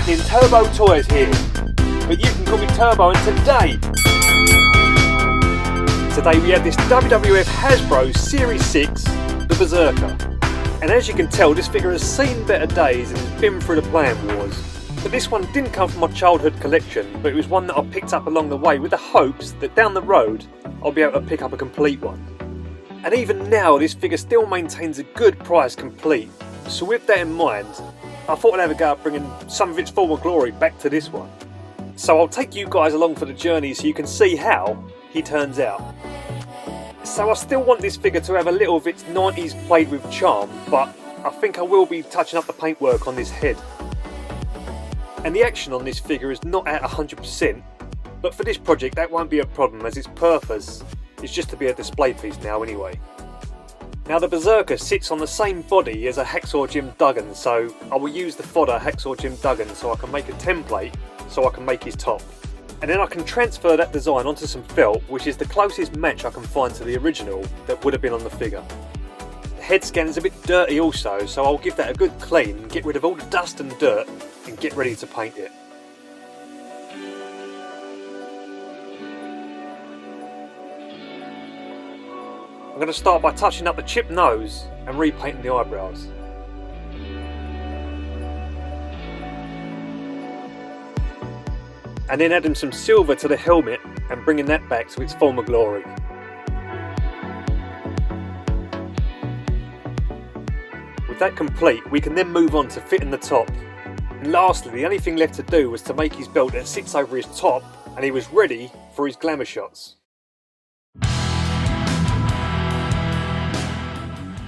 happening? Turbo Toys here, but you can call me Turbo, and today we have this WWF Hasbro Series 6, the Berzerker. And as you can tell, this figure has seen better days and has been through the playing wars. But this one didn't come from my childhood collection, but it was one that I picked up along the way with the hopes that down the road I'll be able to pick up a complete one. And even now this figure still maintains a good price complete, so with that in mind I thought I'd have a go at bringing some of its former glory back to this one. So I'll take you guys along for the journey so you can see how he turns out. So I still want this figure to have a little of its 90s played with charm, but I think I will be touching up the paintwork on this head. And the action on this figure is not at 100%, but for this project that won't be a problem, as its purpose is just to be a display piece now anyway. Now the Berzerker sits on the same body as a Hacksaw Jim Duggan, so I will use the fodder Hacksaw Jim Duggan so I can make a template so I can make his top. And then I can transfer that design onto some felt, which is the closest match I can find to the original that would have been on the figure. The head scan is a bit dirty also, so I'll give that a good clean and get rid of all the dust and dirt and get ready to paint it. I'm going to start by touching up the chipped nose and repainting the eyebrows. And then adding some silver to the helmet and bringing that back to its former glory. With that complete, we can then move on to fitting the top. And lastly, the only thing left to do was to make his belt that sits over his top, and he was ready for his glamour shots.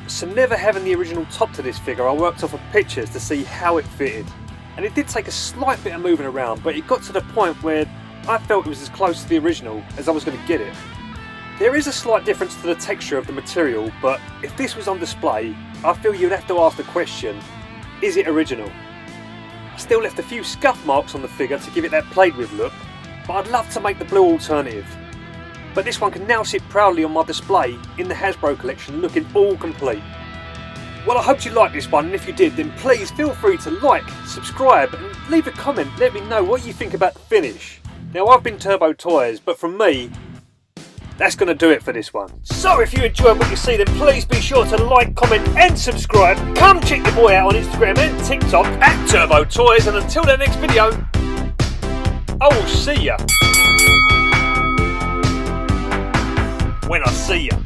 So never having the original top to this figure, I worked off of pictures to see how it fitted. And it did take a slight bit of moving around, but it got to the point where I felt it was as close to the original as I was going to get it. There is a slight difference to the texture of the material, but if this was on display, I feel you'd have to ask the question, is it original? I still left a few scuff marks on the figure to give it that played with look, but I'd love to make the blue alternative. But this one can now sit proudly on my display in the Hasbro collection, looking all complete. Well, I hope you liked this one, and if you did, then please feel free to like, subscribe and leave a comment. Let me know what you think about the finish. Now, I've been Turbo Toys, but from me, that's going to do it for this one. So if you enjoyed what you see, then please be sure to like, comment and subscribe. Come check your boy out on Instagram and TikTok at Turbo Toys, and until the next video, I will see ya when I see ya.